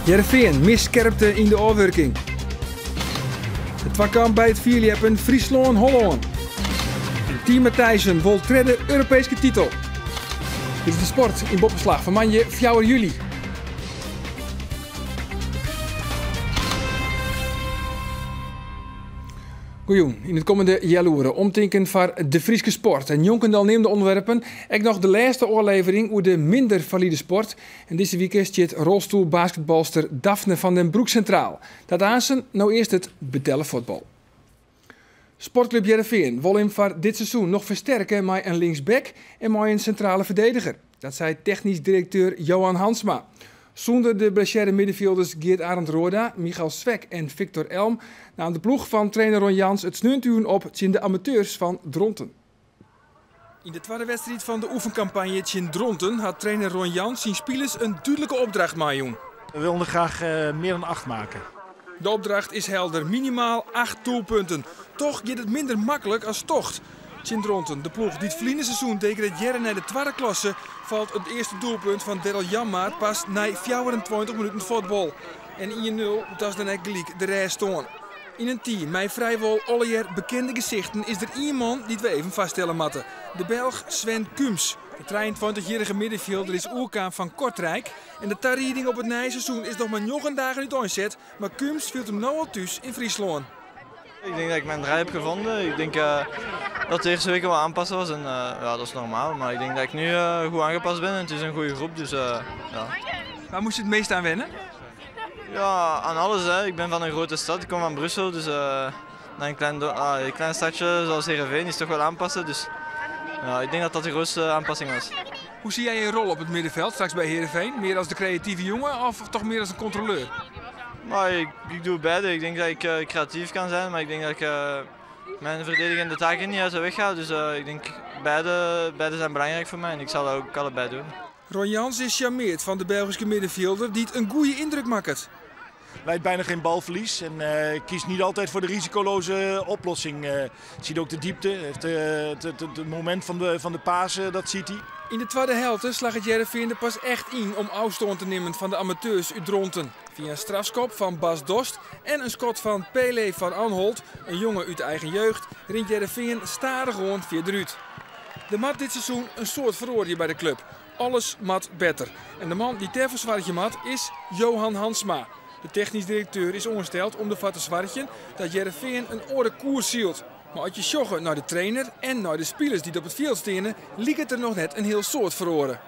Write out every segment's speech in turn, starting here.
Heerenveen misscherpte in de afwerking. Het wakkamp bij het vierleppen Friesland-Holland. En Team Matthijssen wol tweede Europese titel. Dit is de sport in Boppenslag van Manje 4 juli. Goejoen, in het komende jaloeren omtinken voor de Friese sport. En Jonkendal neemt de onderwerpen. Ik nog de laatste oorlevering over de minder valide sport. En deze week zit rolstoelbasketbalster Daphne van den Broek centraal. Dat aansen, nou eerst het betellen voetbal. Sportclub Heerenveen wil hem voor dit seizoen nog versterken met een linksback en met een centrale verdediger. Dat zei technisch directeur Johan Hansma. Zonder de blessure middenvelders Geert-Arend Roda, Michael Swek en Victor Elm nam de ploeg van trainer Ron Jans het sneuntduwen op in de amateurs van Dronten. In de tweede wedstrijd van de oefencampagne in Dronten had trainer Ron Jans zijn spelers een duidelijke opdracht maken. We wilden graag meer dan 8 maken. De opdracht is helder, minimaal 8 doelpunten. Toch gaat het minder makkelijk als tocht. In Dronten, de ploeg die het verliezen seizoen degraderen naar de tweede klasse, valt het eerste doelpunt van Daryl Janmaat pas na 24 minuten voetbal. En 1-0, dat is dan echt gelijk de rest staan. In een team met vrijwel alle bekende gezichten is er iemand die we even vaststellen moeten. De Belg Sven Kums. De 23-jarige middenvelder is oerkaan van Kortrijk. En de tarrieding op het nieuwe seizoen is nog maar 9 dagen niet onzet. Maar Kums viel hem nu al thuis in Friesland. Ik denk dat ik mijn draai heb gevonden. Ik denk dat de eerste weken wel aanpassen was en ja, dat is normaal. Maar ik denk dat ik nu goed aangepast ben en het is een goede groep. Dus, ja. Waar moest je het meest aan wennen? Ja, aan alles. Hè. Ik ben van een grote stad, ik kom van Brussel. Dus naar een klein stadje zoals Heerenveen is toch wel aanpassen. Dus ja, ik denk dat dat de grootste aanpassing was. Hoe zie jij je rol op het middenveld straks bij Heerenveen? Meer als de creatieve jongen of toch meer als een controleur? Maar ik doe beide. Ik denk dat ik creatief kan zijn, maar ik denk dat ik mijn verdedigende taken niet uit de weg ga. Dus ik denk beide zijn belangrijk voor mij en ik zal dat ook allebei doen. Ron Jans is charmeerd van de Belgische middenvelder die het een goede indruk maakt. Leidt bijna geen balverlies en kiest niet altijd voor de risicoloze oplossing. Ziet ook de diepte, heeft het moment van de pasen, dat ziet hij. In de tweede helft slag het Heerenveen er pas echt in om afstand te nemen van de amateurs uit Dronten. Via een strafschop van Bas Dost en een schot van Pele van Anholt, een jongen uit de eigen jeugd, rint Heerenveen stadig gewoon via de ruut. De mat dit seizoen een soort verhoorde bij de club. Alles mat beter. En de man die ter verzwartje mat is Johan Hansma. De technisch directeur is ongesteld om ervoor te zwartjen dat Heerenveen een orde koers zielt. Maar als je sjoggen naar de trainer en naar de spelers die op het veld stenen, liep het er nog net een heel soort verhoren.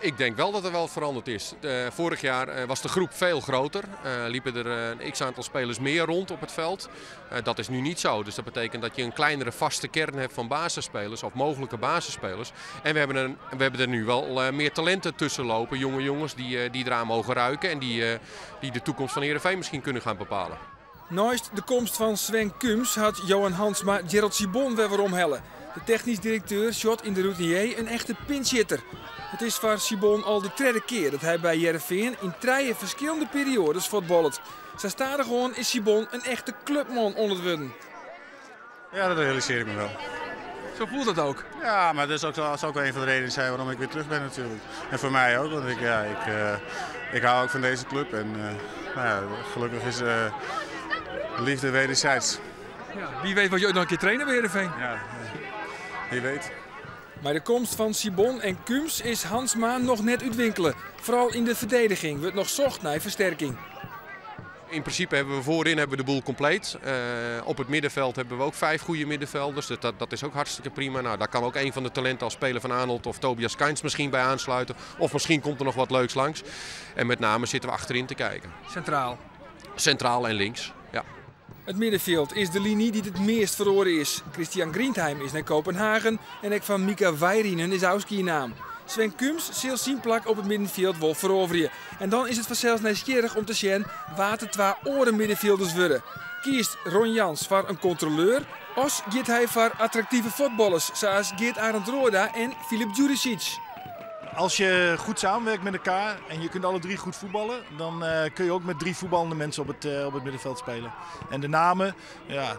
Ik denk wel dat er wel veranderd is. Vorig jaar was de groep veel groter. Liepen er een x-aantal spelers meer rond op het veld. Dat is nu niet zo. Dus dat betekent dat je een kleinere vaste kern hebt van basisspelers of mogelijke basisspelers. En we hebben er nu wel meer talenten tussen lopen. Jonge jongens die eraan mogen ruiken en die de toekomst van Heerenveen misschien kunnen gaan bepalen. Naast de komst van Sven Kums had Johan Hansma Gerald Sibon weer omhellen. De technisch directeur shot in de routinier een echte pinchhitter. Het is voor Sibon al de derde keer dat hij bij Heerenveen in 3 verschillende periodes voetballt. Zo stadig gewoon is Sibon een echte clubman onderworden. Ja, dat realiseer ik me wel. Zo voelt het ook. Ja, maar dat is ook een van de redenen zijn waarom ik weer terug ben natuurlijk. En voor mij ook, want ik hou ook van deze club. En nou ja, gelukkig is liefde wederzijds. Ja, wie weet wat je ook nog een keer trainen bij Heerenveen. Ja, wie weet. Maar de komst van Sibon en Kums is Hansma nog net uitwinkelen. Vooral in de verdediging wordt nog zocht naar versterking. In principe hebben we voorin de boel compleet. Op het middenveld hebben we ook 5 goede middenvelders. Dat is ook hartstikke prima. Nou, daar kan ook een van de talenten als speler van Arnold of Tobias Kainz misschien bij aansluiten. Of misschien komt er nog wat leuks langs. En met name zitten we achterin te kijken. Centraal. Centraal en links, ja. Het middenveld is de linie die het meest verloren is. Christian Grientheim is naar Kopenhagen en ik van Mika Weirinen is naam. Sven Kums zal zijn plak op het middenveld wel veroveren. En dan is het vanzelfs nieuwsgierig om te zien waar de 2 oren middenvelders worden. Kiest Ron Jans voor een controleur of gaat hij voor attractieve voetballers zoals Geert-Arend Roda en Filip Djuricic? Als je goed samenwerkt met elkaar en je kunt alle drie goed voetballen, dan kun je ook met 3 voetballende mensen op het middenveld spelen. En de namen, ja,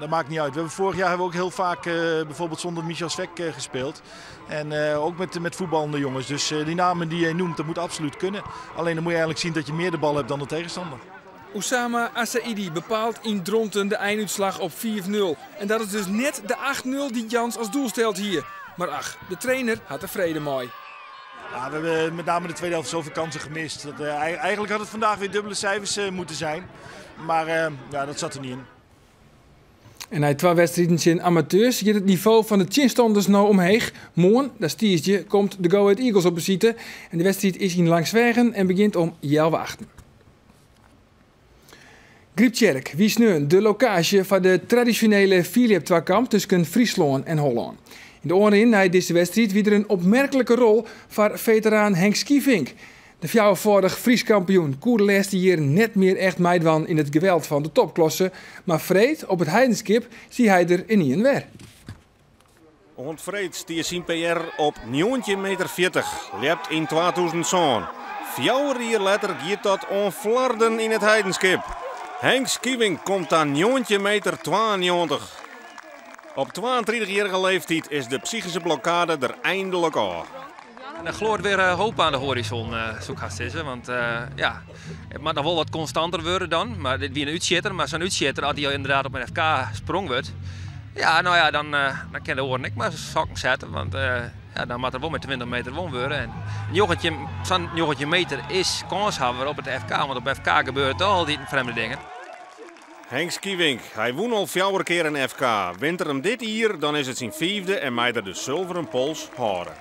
dat maakt niet uit. Vorig jaar hebben we ook heel vaak bijvoorbeeld zonder Michel Svek gespeeld. En ook met voetballende jongens. Dus die namen die jij noemt, dat moet absoluut kunnen. Alleen dan moet je eigenlijk zien dat je meer de bal hebt dan de tegenstander. Oussama Assaidi bepaalt in Dronten de einduitslag op 4-0. En dat is dus net de 8-0 die Jans als doel stelt hier. Maar ach, de trainer had er vrede mee. Ja, we hebben met name de tweede helft zoveel kansen gemist. Eigenlijk had het vandaag weer dubbele cijfers moeten zijn. Maar ja, dat zat er niet in. En na 2 wedstrijden in amateurs gaat het niveau van de chinstanders nou omheeg. Morgen, dat stiertje, komt de Go Ahead Eagles op bezoek. En de wedstrijd is in Langswegen en begint om 11:08. Grieptjerk wies nu de locatie van de traditionele Philips-twakamp tussen Friesland en Holland. In de oren na deze wedstrijd wie er een opmerkelijke rol voor veteraan Henk Skievink. De 4-voudig Fries kampioen koerde de laatste jaar net meer echt meidwan in het geweld van de topklasse. Maar vreed op het heidenskip zie hij er in een weer. Ontvreed stier zijn PR op 19,40 meter. Lept in 2000. 4 jaar later gaat dat onflarden in het heidenskip. Henk Skievink komt aan 19,92 meter. Op 22-jarige leeftijd is de psychische blokkade er eindelijk af. Er gloort weer hoop aan de horizon, zo gaat het. Want ja, het mag nog wel wat constanter worden dan. Maar dit wie een uitschitter. Maar zo'n uitschitter, als hij inderdaad op een FK sprong wordt. Ja, nou ja, dan kan de oren niet maar sokken zetten. Want ja, dan moet er wel met 20 meter won worden. En zo'n 19 meter is kanshouder op het FK. Want op FK gebeurt al die vreemde dingen. Henk Skievink, hij won al 4 keer een FK. Wint er hem dit jaar, dan is het zijn 5e en mij er de zilveren pols houden.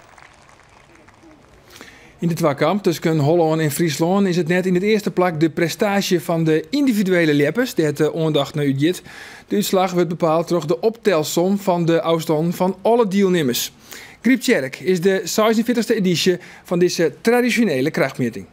In de twakamp tussen Holland en Friesland is het net in het eerste plak de prestatie van de individuele leppers, die het ondacht naar uitgit. De uitslag wordt bepaald door de optelsom van de afstand van alle deelnemers. Grieptjerk is de 46e editie van deze traditionele krachtmeting.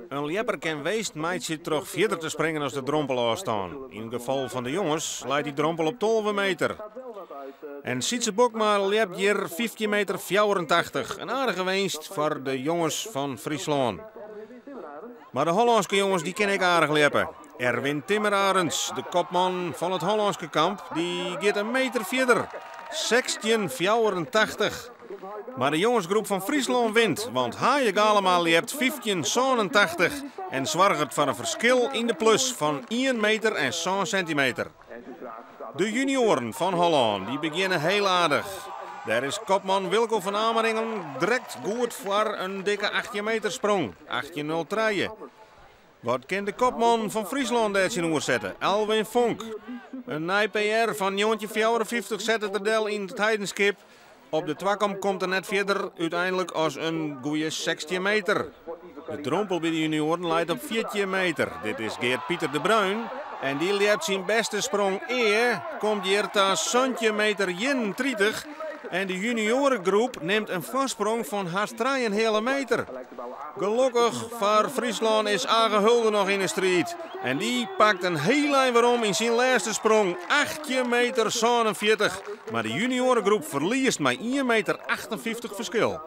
Een lepper kan weest meidje terug verder te springen als de drompel afstaan. In het geval van de jongens leidt die drompel op 12 meter. En Sietse Bokma lept hier 15 meter 84. Een aardige winst voor de jongens van Friesland. Maar de Hollandse jongens die ken ik aardig leppen. Erwin Timmerarens, de kopman van het Hollandse kamp, die gaat een meter verder. 16,84. Maar de jongensgroep van Friesland wint, want Hayek allemaal leert 15,87 en zorgt voor een verschil in de plus van 1 meter en 1 centimeter. De junioren van Holland die beginnen heel aardig. Daar is kopman Wilco van Ameringen direct goed voor een dikke 18 meter sprong, 18,03. Wat kan de kopman van Friesland deze in zetten? Elwin Vonk. Een IPR van 1954 zet het del in het heidenskip. Op de twakamp komt er net verder uiteindelijk als een goeie 16 meter. De drompel bij de junioren leidt op 14 meter. Dit is Geert Pieter de Bruin. En die leert zijn beste sprong komt hier ta 17 meter 31. En de juniorengroep neemt een voorsprong van haast 3,5 meter. Gelukkig voor Friesland is Age Hulde nog in de strijd. En die pakt een heel lijn waarom in zijn laatste sprong 18 meter 47. Maar de juniorengroep verliest maar 1 meter 58 verschil.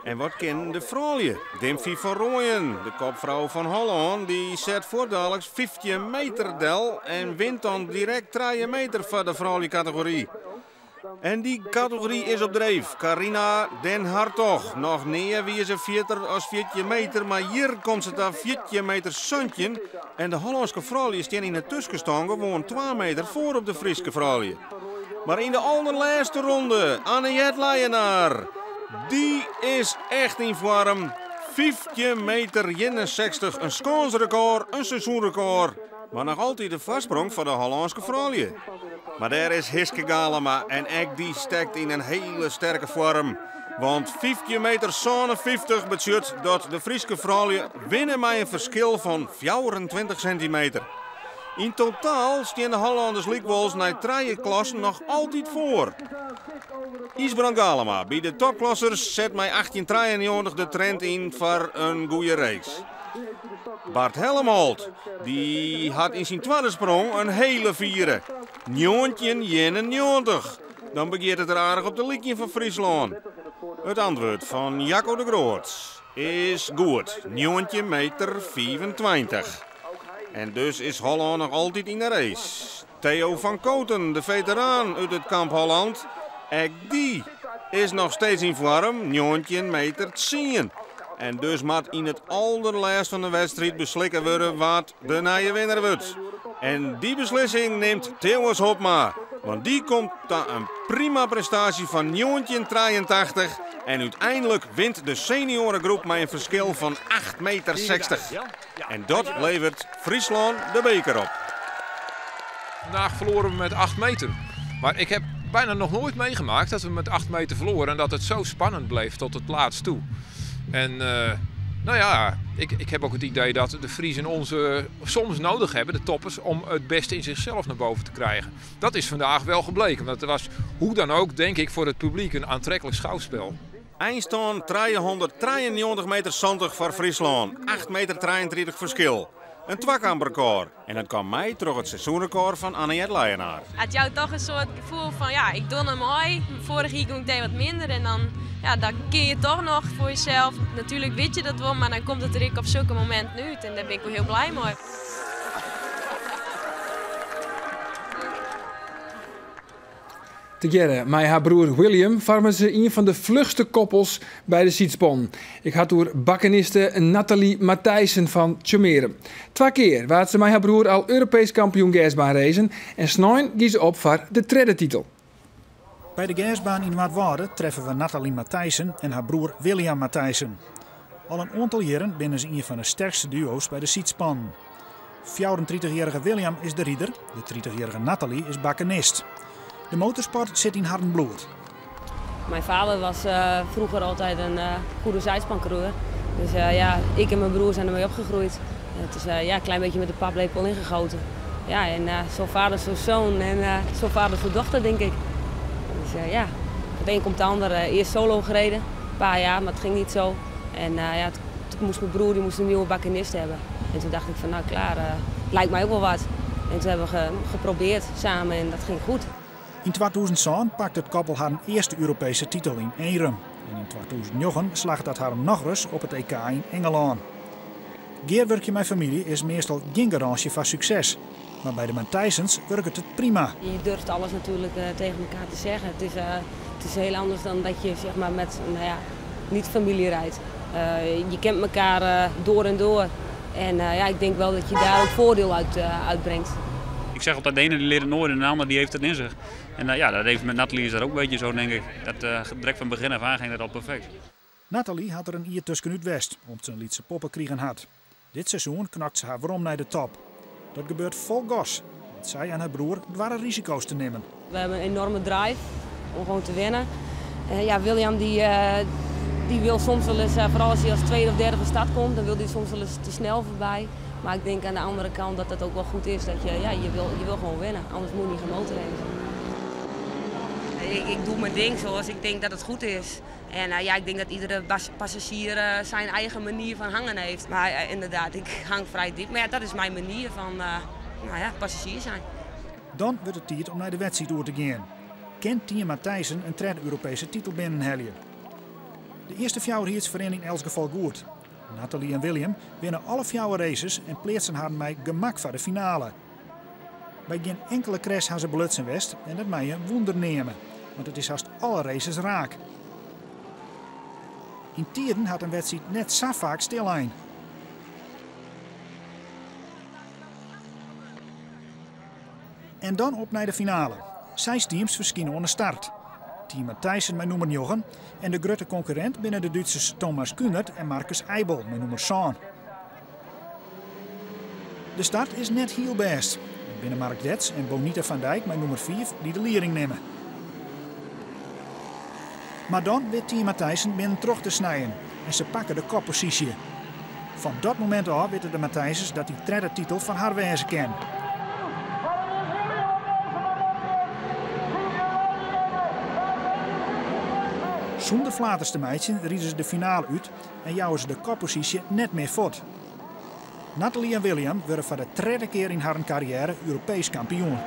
En wat kan de vrouwje? Dimfie van Rooyen, de kopvrouw van Holland, die zet voordadelijks 15 meter del en wint dan direct 3 meter voor de vrouwelijke categorie. En die categorie is op dreef. Carina den Hartog. Nog neer wie ze 40 als 14 meter. Maar hier komt ze daar 14 meter zondje. En de Hollandse vrouwje staan in het tussenstand gewoon 2 meter voor op de Friese vrouwje. Maar in de allerlaatste ronde, Anne-Jet Leijenaar. Die is echt in vorm. 15 meter 61. Een scoresrecord, een seizoenrecord. Maar nog altijd de voorsprong voor de Hollandse vrouwen. Maar daar is Hiske Galema en ook die stekt in een hele sterke vorm. Want 15 meter 50 betekent dat de Friese vrouwen winnen met een verschil van 24 centimeter. In totaal staan de Hollanders likwijls naar 3 klassen nog altijd voor. Isbrand Galema bij de topklassers zet mij 1893 de trend in voor een goede race. Bart Helmholt die had in zijn tweede sprong een hele vieren. 1991. Dan begint het er aardig op de likje van Friesland. Het antwoord van Jacco de Groot is goed. 19 meter 25. En dus is Holland nog altijd in de race. Theo van Koten, de veteraan uit het kamp Holland. Ook die is nog steeds in vorm. 19 meter 10. En dus moet in het allerlaatste van de wedstrijd beslikken worden wat de nieuwe winnaar wordt. En die beslissing neemt Theo's Hopma. Want die komt tot een prima prestatie van 1983. En uiteindelijk wint de seniorengroep met een verschil van 8,60 meter. En dat levert Friesland de beker op. Vandaag verloren we met 8 meter. Maar ik heb bijna nog nooit meegemaakt dat we met 8 meter verloren. En dat het zo spannend bleef tot het laatst toe. En nou ja, ik heb ook het idee dat de Friesen ons soms nodig hebben, de toppers, om het beste in zichzelf naar boven te krijgen. Dat is vandaag wel gebleken. Want het was hoe dan ook, denk ik, voor het publiek een aantrekkelijk schouwspel. Eindstand 393 meter 70 voor Friesland. 8,23 meter verschil. Een tweekamerrecord. En dat kwam mij terug het seizoenrecord van Anniette Leijenaar. Het jou toch een soort gevoel van ja, ik doe hem mooi. Vorig jaar ging ik wat minder en dan kun je toch nog voor jezelf. Natuurlijk weet je dat wel, maar dan komt het er op zulke momenten uit en daar ben ik wel heel blij mee. Together met haar broer William vormen ze een van de vlugste koppels bij de Sietspon. Ik had door bakkeniste Nathalie Matthijssen van Tjumeren. 2 keer waar ze met haar broer al Europees kampioen gasbaan racen en snel gaan ze op voor de derde titel. Bij de gasbaan in Waardwoude treffen we Nathalie Matthijssen en haar broer William Matthijssen. Al een aantal jaren binnen ze een van de sterkste duo's bij de Sietspon. 34-jarige William is de rieder, de 30-jarige Nathalie is bakkenist. De motorsport zit in haar bloed. Mijn vader was vroeger altijd een goede zijspancoureur. Dus ja, ik en mijn broer zijn ermee opgegroeid. Het is een klein beetje met de paplepel ingegoten. Ja, en zo vader, zo zoon en zo vader, zo dochter, denk ik. Dus ja, het een komt de ander. Eerst solo gereden, een paar jaar, maar het ging niet zo. En ja, toen moest mijn broer een nieuwe bakkenist hebben. En toen dacht ik van nou klaar, lijkt mij ook wel wat. En toen hebben we geprobeerd samen en dat ging goed. In 2007 pakte het koppel haar eerste Europese titel in Eenrum. En in 2009 slaagt dat haar nog eens op het EK in Engeland. Geerwerkje met familie is meestal geen garantie van succes. Maar bij de Matthijssens werkt het prima. Je durft alles natuurlijk tegen elkaar te zeggen. Het is heel anders dan dat je zeg maar, met niet familie rijdt. Je kent elkaar door en door. En ja, ik denk wel dat je daar ook voordeel uit brengt. Ik zeg altijd, de ene die leert het nooit en de ander die heeft het in zich. En ja, dat heeft met Nathalie is dat ook een beetje zo, denk ik. Dat direct van begin af aan ging dat al perfect. Nathalie had er een ier tussenuit West, omdat ze een lietse poppen kregen had. Dit seizoen knakt ze haar waarom naar de top. Dat gebeurt vol gas. Want zij en haar broer waren risico's te nemen. We hebben een enorme drive om gewoon te winnen. Ja, William die wil soms wel eens, vooral als hij als tweede of derde van start komt, dan wil hij soms wel eens te snel voorbij. Maar ik denk aan de andere kant dat het ook wel goed is dat je wil gewoon winnen. Anders moet je niet gaan motorracen. Ik doe mijn ding zoals ik denk dat het goed is. En ja, ik denk dat iedere passagier zijn eigen manier van hangen heeft. Maar inderdaad, ik hang vrij diep. Maar ja, dat is mijn manier van passagier zijn. Dan wordt het tijd om naar de wedstrijd door te gaan. Kent Team Matthijssen een derde Europese titel binnenheljen. De eerste 4 vereniging in elk geval goed. Nathalie en William winnen alle 4 races en plaatsen haar met gemak voor de finale. Bij geen enkele crash hebben ze belutsen west en dat mag je wonder nemen, want het is haast alle races raak. In tijden had een wedstrijd net zo vaak stil aan. En dan op naar de finale. 6 teams verschijnen aan de start. Team Matthijssen met nummer 9 en de grote concurrent binnen de Duitsers Thomas Kühnert en Marcus Eibel met nummer 10. De start is net heel best. Binnen Mark Dets en Bonita van Dijk met nummer 4 die de leiding nemen. Maar dan weet Team Matthijssen binnen terug te snijden en ze pakken de koppositie. Van dat moment af weten de Matthijssens dat die derde titel van haar wezen kan. Zonder flaters te meidje rieden ze de finale uit en jouwen ze de koppositie net meer voort. Nathalie en William worden voor de derde keer in haar carrière Europees kampioen.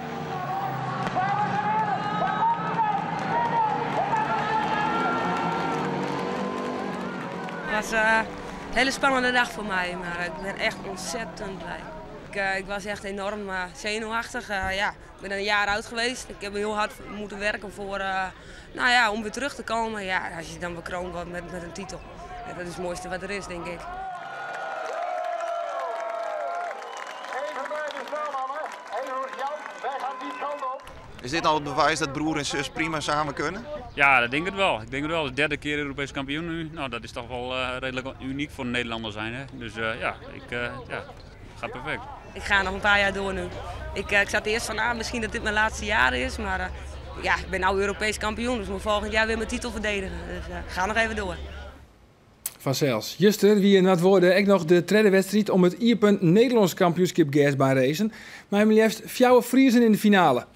Het was een hele spannende dag voor mij, maar ik ben echt ontzettend blij. Ik was echt enorm zenuwachtig. Ik ben een jaar oud geweest. Ik heb heel hard moeten werken voor, om weer terug te komen. Ja, als je dan bekroond wordt met een titel. Ja, dat is het mooiste wat er is, denk ik. Is dit al het bewijs dat broer en zus prima samen kunnen? Ja, dat denk ik wel. Ik denk het wel. De derde keer Europees kampioen nu. Nou, dat is toch wel redelijk uniek voor een Nederlander zijn. Hè? Dus gaat perfect. Ik ga nog een paar jaar door nu. Ik zat eerst van, misschien dat dit mijn laatste jaar is. Maar ik ben nu Europees kampioen. Dus ik moet volgend jaar weer mijn titel verdedigen. Dus ga nog even door. Vanzelfs. Juster, wie na het worden ook nog de tweede wedstrijd om het Iepen Nederlands kampioenschap gasbaan racen. Maar hem liefst 4 Friesen in de finale.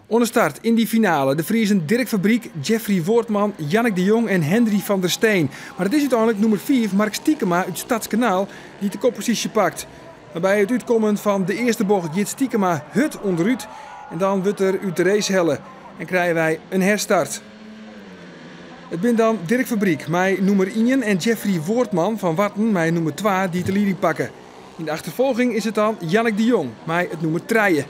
Onder start in die finale de Friesen Dirk Fabriek, Jeffrey Voortman, Jannik de Jong en Hendry van der Steen. Maar het is uiteindelijk nummer 5 Mark Stiekema uit Stadskanaal die de koppositie pakt. Maar bij het uitkomen van de eerste bocht gaat Stiekema hut onderuit en dan wordt er uit de race helle en krijgen wij een herstart. Het ben dan Dirk Fabriek, met nummer 1 en Jeffrey Voortman van Watten, met nummer 2 die de leiding pakken. In de achtervolging is het dan Jannik de Jong, met het nummer 3.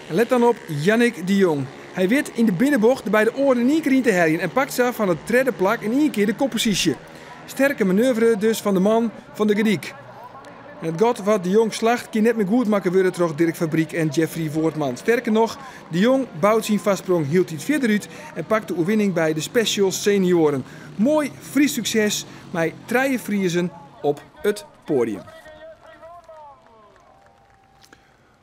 En let dan op Jannik de Jong. Hij weet in de binnenbocht de beide oren in één keer in te herjen en pakt ze van het derde plak in één keer de koppositie. Sterke manoeuvre dus van de man van de Gediek. En het gat wat de Jong slacht kan net meer goed maken worden door Dirk Fabriek en Jeffrey Voortman. Sterker nog, de Jong bouwt zijn vastsprong, hield iets verder uit en pakt de overwinning bij de Special Senioren. Mooi Fries succes met 3 Friesen op het podium.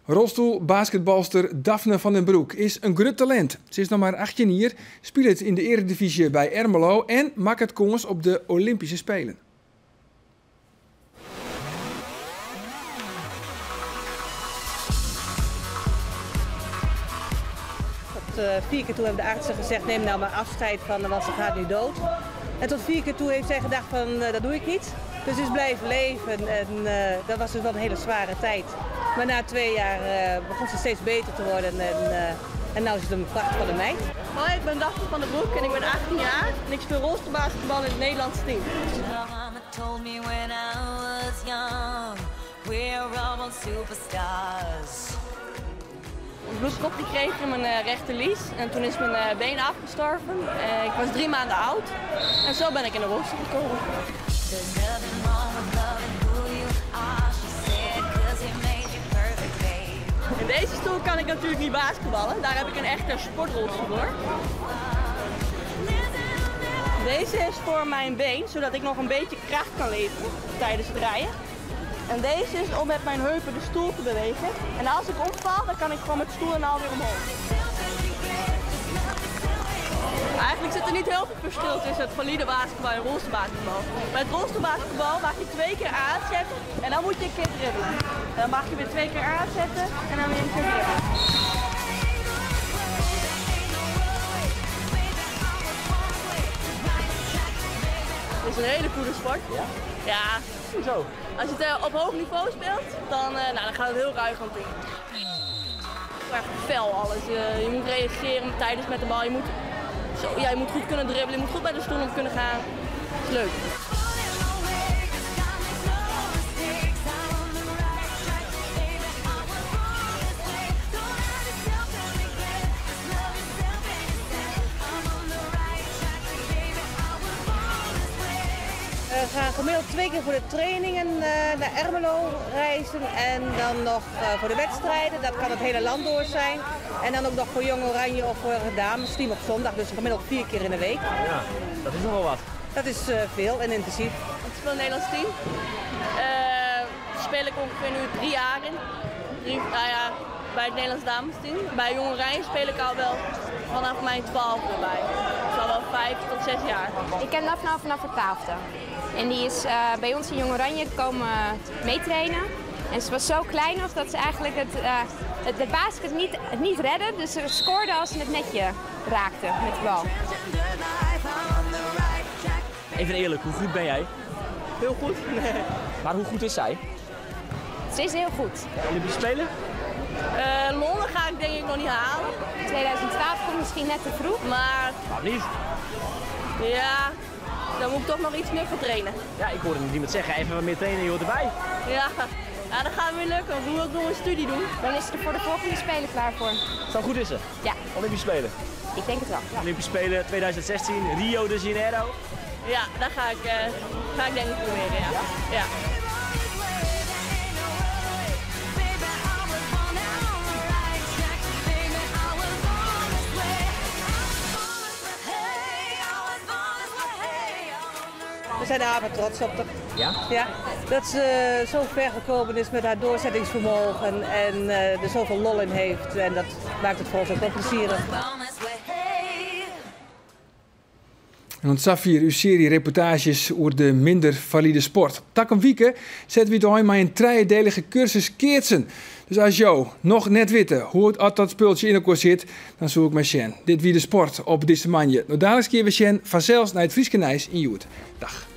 Rolstoelbasketbalster Daphne van den Broek is een groot talent. Ze is nog maar 18 jaar, speelt in de Eredivisie bij Ermelo en maakt het kans op de Olympische Spelen. Tot 4 keer toe hebben de artsen gezegd, neem nou maar afscheid van, want ze gaat nu dood. En tot 4 keer toe heeft zij gedacht van, dat doe ik niet. Dus ze is blijven leven en dat was dus wel een hele zware tijd. Maar na 2 jaar begon ze steeds beter te worden en nu is het een prachtige meid. Hoi, ik ben Daphne van den Broek en ik ben 18 jaar en ik speel rolstoelbasketbal in het Nederlandse team. Een bloedskop die kreeg ik in mijn rechterlies en toen is mijn been afgestorven. Ik was 3 maanden oud en zo ben ik in de rolstoel gekomen. In deze stoel kan ik natuurlijk niet basketballen, daar heb ik een echte sportrolstoel voor. Deze is voor mijn been, zodat ik nog een beetje kracht kan leveren tijdens het rijden. En deze is om met mijn heupen de stoel te bewegen. En als ik omval, dan kan ik gewoon met de stoel en al weer omhoog. Eigenlijk zit er niet heel veel verschil tussen het valide basketbal en rolstoelbasketbal. Bij het rolstoelbasketbal mag je 2 keer aanzetten en dan moet je een keer dribbelen. En dan mag je weer 2 keer aanzetten en dan weer een keer dribbelen. Het is een hele coole sport. Ja, zo. Als je het op hoog niveau speelt, dan gaat het heel ruig aan toe. Echt fel alles. Je moet reageren tijdens met de bal. Je moet goed kunnen dribbelen, je moet goed bij de stoel om kunnen gaan. Dat is leuk. We gaan gemiddeld 2 keer voor de trainingen naar Ermelo reizen en dan nog voor de wedstrijden. Dat kan het hele land door zijn. En dan ook nog voor Jong Oranje of voor het damesteam op zondag. Dus gemiddeld 4 keer in de week. Ja, dat is nog wel wat. Dat is veel en intensief. Ik speel een Nederlands team. speel ik ongeveer nu 3 jaar in. Nou ja, bij het Nederlands damesteam. Bij Jong Oranje speel ik al wel vanaf mijn 12e bij. Dus al wel 5 tot 6 jaar. Ik ken Lafna vanaf haar 12e. En die is bij ons in Jong Oranje komen meetrainen. En ze was zo klein nog dat ze eigenlijk de basket niet redde. Dus ze scoorde als ze het netje raakte met de bal. Even eerlijk, hoe goed ben jij? Heel goed. Maar hoe goed is zij? Ze is heel goed. Olympische Spelen? Londen ga ik denk ik nog niet halen. 2012 komt misschien net te vroeg. Maar... Waarom niet? Ja, dan moet ik toch nog iets meer voor trainen. Ja, ik hoorde niemand zeggen, even wat meer trainen, je hoort erbij. Ja, dat gaat weer lukken, want we moeten ook nog een studie doen. Dan is ze er voor de volgende Spelen klaar voor. Zo goed is ze? Ja. Olympische Spelen? Ik denk het wel. Ja. Olympische Spelen 2016, Rio de Janeiro? Ja, daar ga ik denk ik proberen, ja. Ja. We zijn er trots op. Ja? Ja, dat ze zo ver gekomen is met haar doorzettingsvermogen en er zoveel lol in heeft. En dat maakt het voor ons ook wel plezierig. En ons Safir, uw serie reportages over de minder valide sport. Tak een week zetten we het maar een driedelige cursus keertsen. Dus als jou nog net weten hoe het dat speeltje in elkaar zit, dan zoek ik maar Sjen. Dit wie de sport op deze manier. Nou, dadelijk keer we Sjen vanzelfs naar het Frieske Nijs in Joet. Dag.